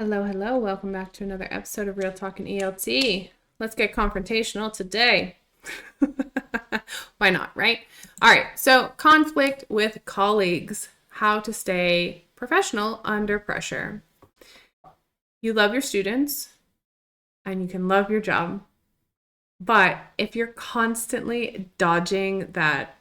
Hello, hello. Welcome back to another episode of Real Talk and ELT. Let's get confrontational today. Why not, right? All right. So, conflict with colleagues. How to stay professional under pressure. You love your students and you can love your job. But if you're constantly dodging that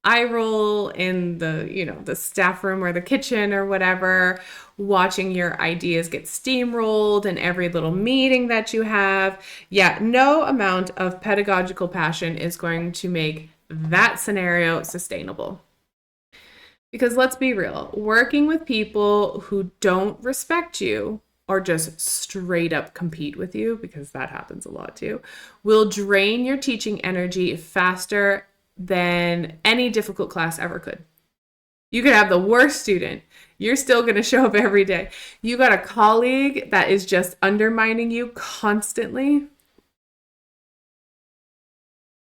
eye roll in the staff room or the kitchen or whatever, watching your ideas get steamrolled in every little meeting that you have, no amount of pedagogical passion is going to make that scenario sustainable. Because let's be real, working with people who don't respect you or just straight up compete with you, because that happens a lot too, will drain your teaching energy faster than any difficult class ever could. You could have the worst student. You're still going to show up every day. You got a colleague that is just undermining you constantly.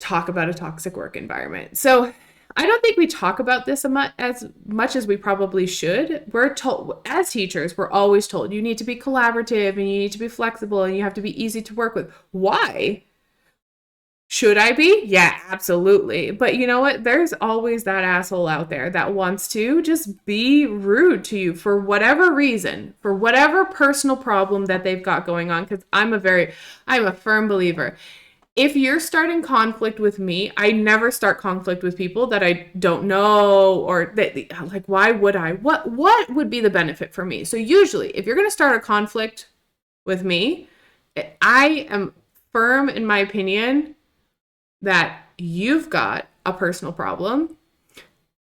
Talk about a toxic work environment. So I don't think we talk about this as much as we probably should. We're told, as teachers, we're always told you need to be collaborative and you need to be flexible and you have to be easy to work with. Why? Should I be? Yeah, absolutely. But you know what? There's always that asshole out there that wants to just be rude to you for whatever reason, for whatever personal problem that they've got going on. Because I'm a firm believer. If you're starting conflict with me, I never start conflict with people that I don't know or that, like, why would I? What would be the benefit for me? So usually, if you're going to start a conflict with me, I am firm in my opinion that you've got a personal problem.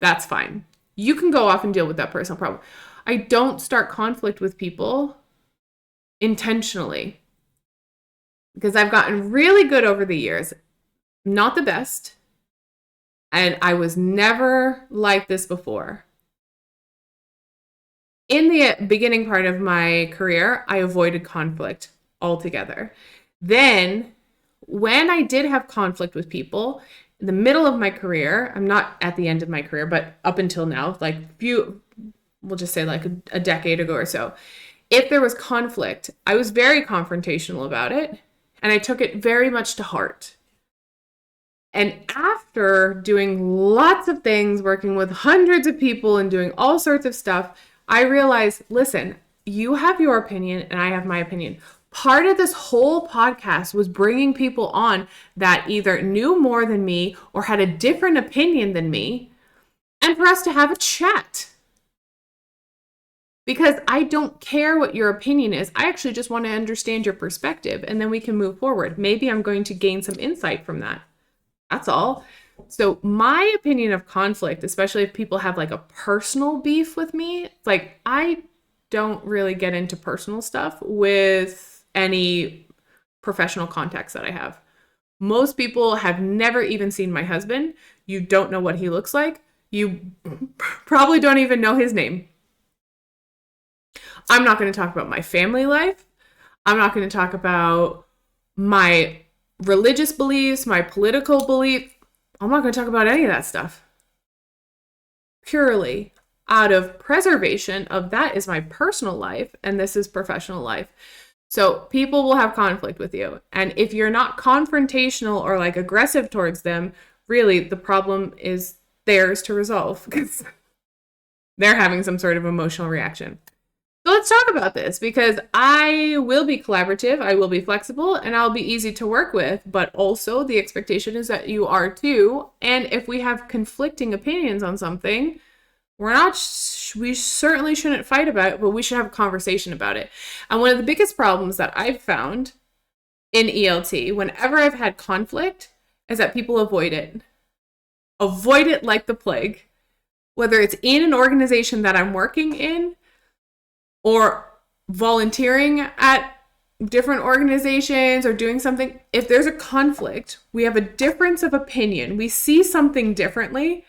That's fine. You can go off and deal with that personal problem. I don't start conflict with people intentionally because I've gotten really good over the years. Not the best. And I was never like this before. In the beginning part of my career, I avoided conflict altogether. Then when I did have conflict with people in the middle of my career, I'm not at the end of my career, but up until now, we'll just say like a decade ago or so, if there was conflict, I was very confrontational about it and I took it very much to heart. And after doing lots of things, working with hundreds of people and doing all sorts of stuff, I realized, listen, you have your opinion and I have my opinion. Part of this whole podcast was bringing people on that either knew more than me or had a different opinion than me, and for us to have a chat. Because I don't care what your opinion is. I actually just want to understand your perspective, and then we can move forward. Maybe I'm going to gain some insight from that. That's all. So my opinion of conflict, especially if people have like a personal beef with me, like I don't really get into personal stuff with any professional contacts that I have. Most people have never even seen my husband. You don't know what he looks like. You probably don't even know his name. I'm not going to talk about my family life. I'm not going to talk about my religious beliefs, my political beliefs. I'm not going to talk about any of that stuff. Purely out of preservation of that is my personal life and this is professional life. So people will have conflict with you. And if you're not confrontational or like aggressive towards them, really the problem is theirs to resolve because they're having some sort of emotional reaction. So let's talk about this because I will be collaborative, I will be flexible, and I'll be easy to work with. But also the expectation is that you are too. And if we have conflicting opinions on something, we certainly shouldn't fight about it, but we should have a conversation about it. And one of the biggest problems that I've found in ELT, whenever I've had conflict, is that people avoid it. Avoid it like the plague. Whether it's in an organization that I'm working in or volunteering at different organizations or doing something, if there's a conflict, we have a difference of opinion, we see something differently.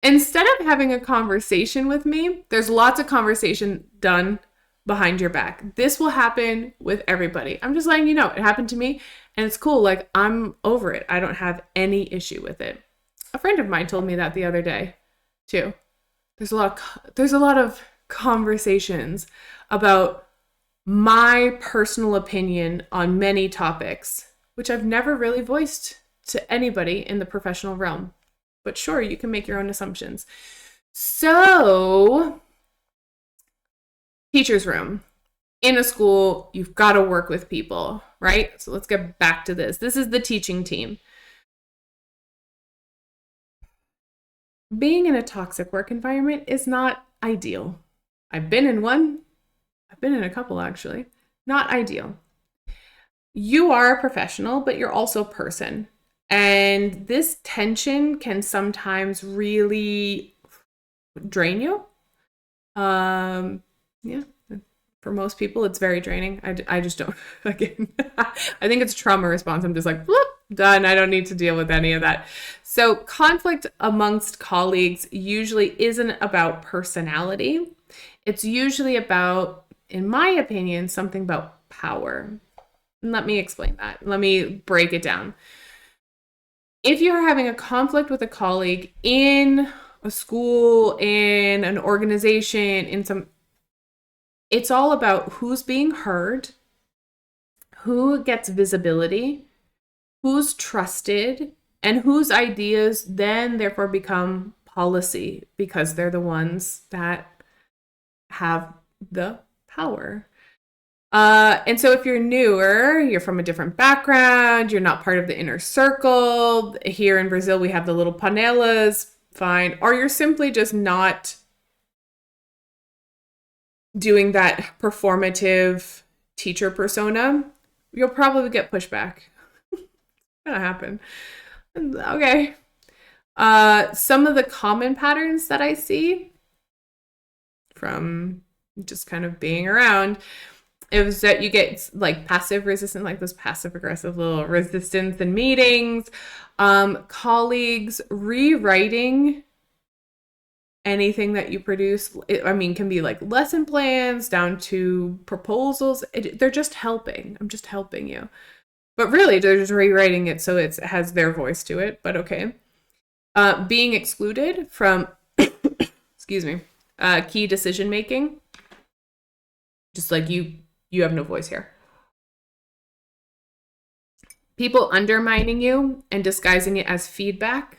Instead of having a conversation with me, there's lots of conversation done behind your back. This will happen with everybody. I'm just letting you know, it happened to me and it's cool. Like, I'm over it. I don't have any issue with it. A friend of mine told me that the other day too. There's a lot of conversations about my personal opinion on many topics, which I've never really voiced to anybody in the professional realm. But sure, you can make your own assumptions. So, teacher's room. In a school, you've got to work with people, right? So let's get back to this. This is the teaching team. Being in a toxic work environment is not ideal. I've been in one. I've been in a couple, actually. Not ideal. You are a professional, but you're also a person. And this tension can sometimes really drain you. Yeah. For most people, it's very draining. I just don't, again, I think it's a trauma response. I'm just like, whoop, done. I don't need to deal with any of that. So conflict amongst colleagues usually isn't about personality. It's usually about, in my opinion, something about power. And let me explain that. Let me break it down. If you're having a conflict with a colleague in a school, in an organization, in some, it's all about who's being heard, who gets visibility, who's trusted, and whose ideas then therefore become policy because they're the ones that have the power. And so if you're newer, you're from a different background, you're not part of the inner circle. Here in Brazil, we have the little panelas, fine. Or you're simply just not doing that performative teacher persona, you'll probably get pushback. It's gonna happen. Okay. Some of the common patterns that I see from just kind of being around is that you get like passive resistance, like this passive aggressive little resistance in meetings, colleagues rewriting anything that you produce. I mean, can be like lesson plans down to proposals. They're just helping. I'm just helping you. But really, they're just rewriting it so it has their voice to it. But okay. Being excluded from, excuse me, key decision making. Just like you have no voice here. People undermining you and disguising it as feedback.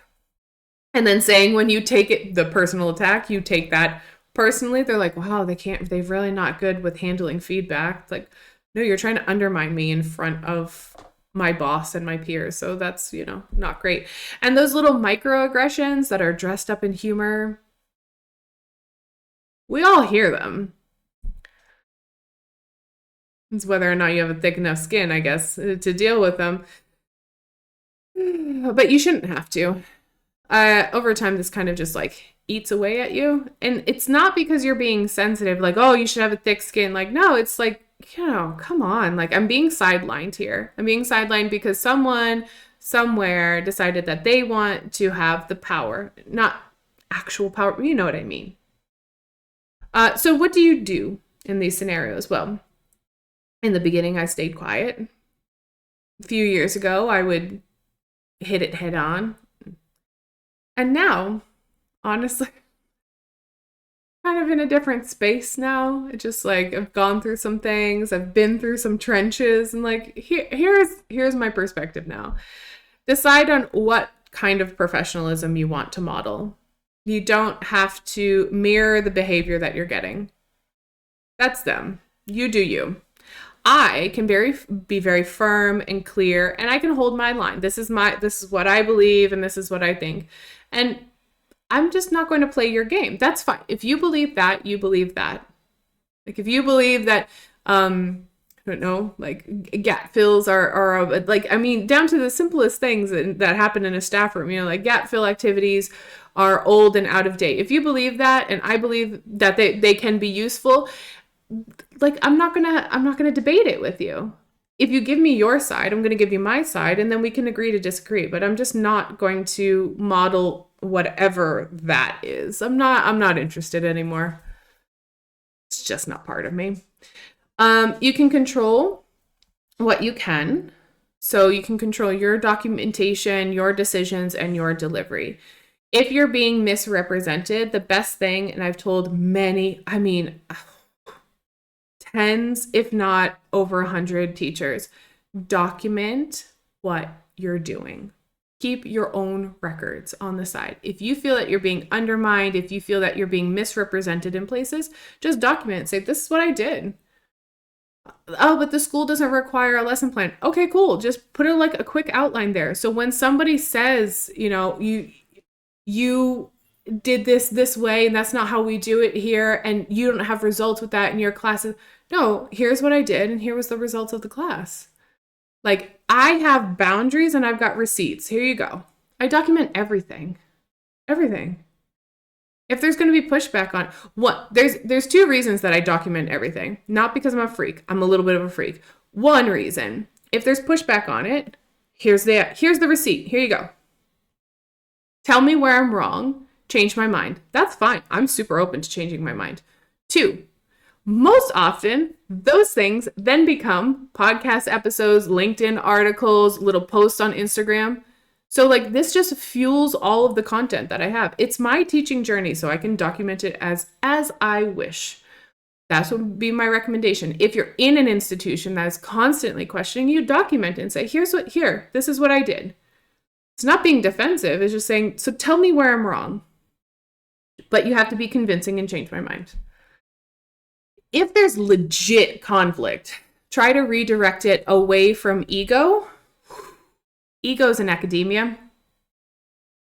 And then saying when you take it, the personal attack, you take that personally. They're like, wow, they're really not good with handling feedback. It's like, no, you're trying to undermine me in front of my boss and my peers. So that's, not great. And those little microaggressions that are dressed up in humor, we all hear them. It's whether or not you have a thick enough skin, I guess, to deal with them. But you shouldn't have to. Over time, this kind of just like eats away at you. And it's not because you're being sensitive, like, oh, you should have a thick skin. Like, no, it's like, come on. Like, I'm being sidelined here. I'm being sidelined because someone somewhere decided that they want to have the power, not actual power. You know what I mean? So what do you do in these scenarios? Well, in the beginning, I stayed quiet. A few years ago, I would hit it head on. And now, honestly, kind of in a different space now. It's just like I've gone through some things, I've been through some trenches, and like here's my perspective now. Decide on what kind of professionalism you want to model. You don't have to mirror the behavior that you're getting. That's them. You do you. I can be very firm and clear, and I can hold my line. This is what I believe, and this is what I think. And I'm just not going to play your game. That's fine. If you believe that, you believe that. Like if you believe that, I don't know, like gap fills are like, I mean, down to the simplest things that happen in a staff room, like gap fill activities are old and out of date. If you believe that, and I believe that they can be useful, like I'm not gonna debate it with you. If you give me your side, I'm gonna give you my side, and then we can agree to disagree. But I'm just not going to model whatever that is. I'm not interested anymore. It's just not part of me. You can control what you can. So you can control your documentation, your decisions, and your delivery. If you're being misrepresented, the best thing, and I've told many, tens, if not over 100 teachers. Document what you're doing. Keep your own records on the side. If you feel that you're being undermined, if you feel that you're being misrepresented in places, just document it. Say, this is what I did. Oh, but the school doesn't require a lesson plan. Okay, cool. Just put like a quick outline there. So when somebody says, you did this way and that's not how we do it here, and you don't have results with that in your classes. No, here's what I did and here was the results of the class. Like, I have boundaries and I've got receipts. Here you go. I document everything. Everything. If there's going to be pushback on what, there's two reasons that I document everything. Not because I'm a freak. I'm a little bit of a freak. One reason, if there's pushback on it, here's the receipt. Here you go. Tell me where I'm wrong. Change my mind. That's fine. I'm super open to changing my mind. Two, most often, those things then become podcast episodes, LinkedIn articles, little posts on Instagram. So like, this just fuels all of the content that I have. It's my teaching journey, so I can document it as I wish. That would be my recommendation. If you're in an institution that is constantly questioning you, document it and say, this is what I did. It's not being defensive. It's just saying, so tell me where I'm wrong. But you have to be convincing and change my mind. If there's legit conflict, try to redirect it away from ego. Ego's in academia.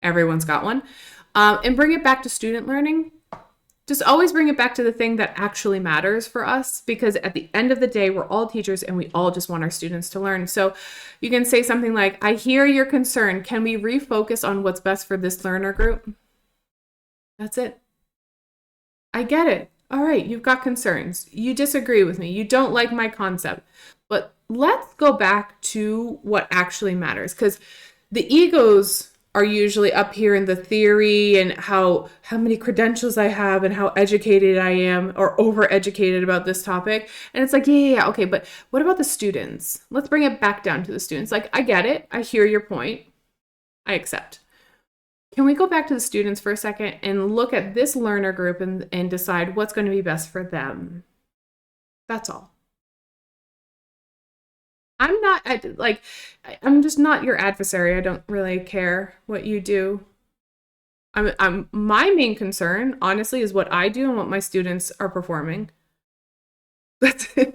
Everyone's got one. And bring it back to student learning. Just always bring it back to the thing that actually matters for us, because at the end of the day, we're all teachers and we all just want our students to learn. So you can say something like, I hear your concern. Can we refocus on what's best for this learner group? That's it. I get it. All right, you've got concerns. You disagree with me. You don't like my concept. But let's go back to what actually matters, because the egos are usually up here in the theory and how many credentials I have and how educated I am or overeducated about this topic. And it's like, yeah, okay, but what about the students? Let's bring it back down to the students. Like, I get it. I hear your point. I accept. Can we go back to the students for a second and look at this learner group and decide what's going to be best for them? That's all. I'm just not your adversary. I don't really care what you do. My main concern, honestly, is what I do and what my students are performing. That's it.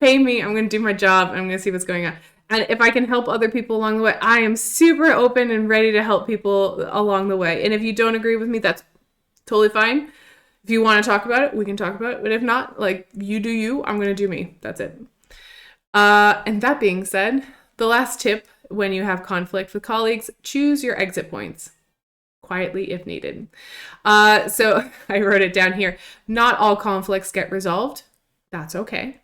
Pay me. I'm going to do my job. I'm going to see what's going on. And if I can help other people along the way, I am super open and ready to help people along the way. And if you don't agree with me, that's totally fine. If you want to talk about it, we can talk about it. But if not, like, you do you, I'm going to do me. That's it. And that being said, the last tip when you have conflict with colleagues, choose your exit points quietly if needed. So I wrote it down here. Not all conflicts get resolved. That's okay.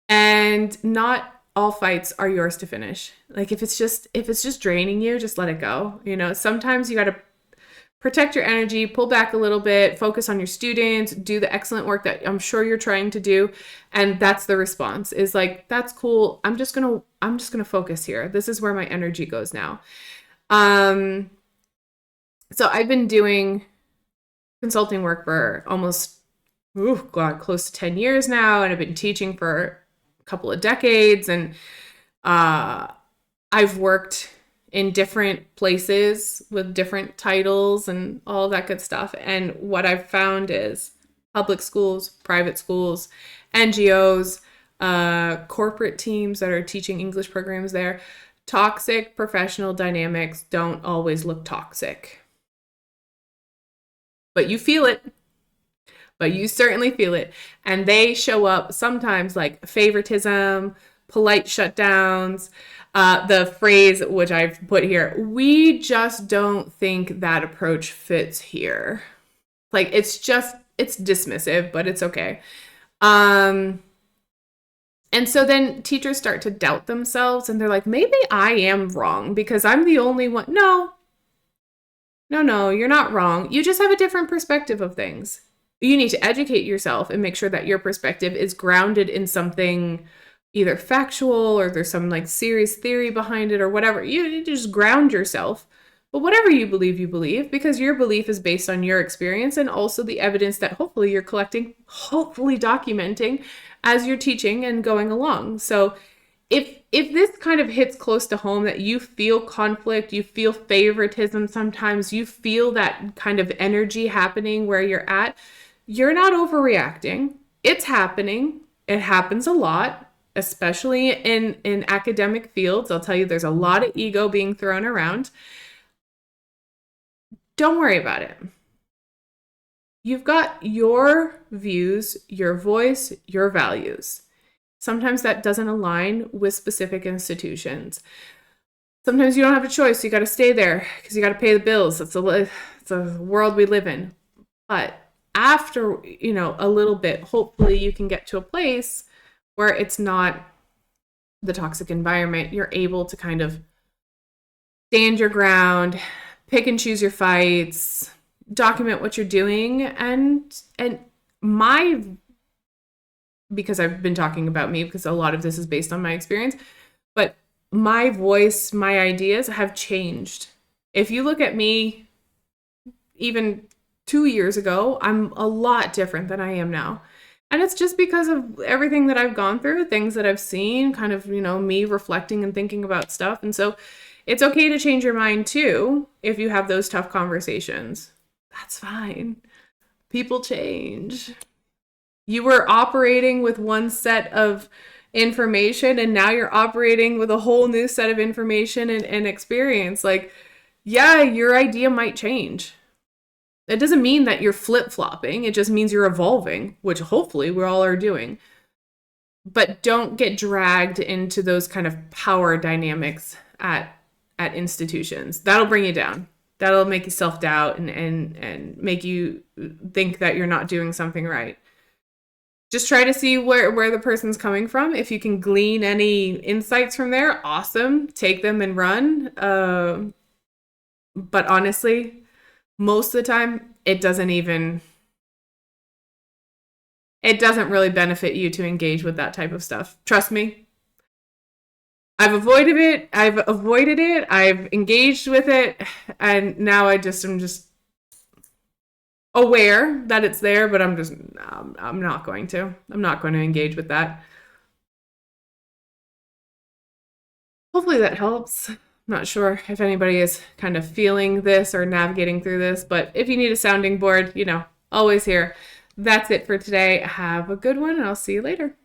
And not all fights are yours to finish. Like, if it's just draining you, just let it go. Sometimes you got to protect your energy, pull back a little bit, focus on your students, do the excellent work that I'm sure you're trying to do. And that's the response, is like, that's cool. I'm just going to focus here. This is where my energy goes now. So I've been doing consulting work for almost, close to 10 years now. And I've been teaching for a couple of decades. And I've worked in different places with different titles and all that good stuff. And what I've found is public schools, private schools, NGOs, corporate teams that are teaching English programs there, toxic professional dynamics don't always look toxic. But you feel it. But you certainly feel it. And they show up sometimes like favoritism, polite shutdowns, the phrase which I've put here, we just don't think that approach fits here. Like, it's dismissive, but it's okay. And so then teachers start to doubt themselves and they're like, maybe I am wrong because I'm the only one. No, you're not wrong. You just have a different perspective of things. You need to educate yourself and make sure that your perspective is grounded in something either factual or there's some like serious theory behind it or whatever. You need to just ground yourself But whatever you believe, because your belief is based on your experience and also the evidence that hopefully you're collecting, hopefully documenting as you're teaching and going along. So if this kind of hits close to home, that you feel conflict, you feel favoritism sometimes, you feel that kind of energy happening where you're at, you're not overreacting. It's happening. It happens a lot, especially in academic fields. I'll tell you, there's a lot of ego being thrown around. Don't worry about it. You've got your views, your voice, your values. Sometimes that doesn't align with specific institutions. Sometimes you don't have a choice. You got to stay there because you got to pay the bills. It's a world we live in. But after, a little bit, hopefully you can get to a place where it's not the toxic environment. You're able to kind of stand your ground, pick and choose your fights, document what you're doing, and because I've been talking about me, because a lot of this is based on my experience, but my voice, my ideas have changed. If you look at me even 2 years ago, I'm a lot different than I am now. And it's just because of everything that I've gone through, things that I've seen, kind of, me reflecting and thinking about stuff. And so it's okay to change your mind too if you have those tough conversations. That's fine. People change. You were operating with one set of information and now you're operating with a whole new set of information and experience. Like, yeah, your idea might change. It doesn't mean that you're flip-flopping. It just means you're evolving, which hopefully we all are doing. But don't get dragged into those kind of power dynamics at institutions. That'll bring you down. That'll make you self-doubt and make you think that you're not doing something right. Just try to see where the person's coming from. If you can glean any insights from there, awesome. Take them and run. But honestly, most of the time, it doesn't really benefit you to engage with that type of stuff. Trust me. I've avoided it. I've engaged with it. And now I'm just aware that it's there, but I'm not going to engage with that. Hopefully that helps. I'm not sure if anybody is kind of feeling this or navigating through this, but if you need a sounding board, always here. That's it for today. Have a good one, and I'll see you later.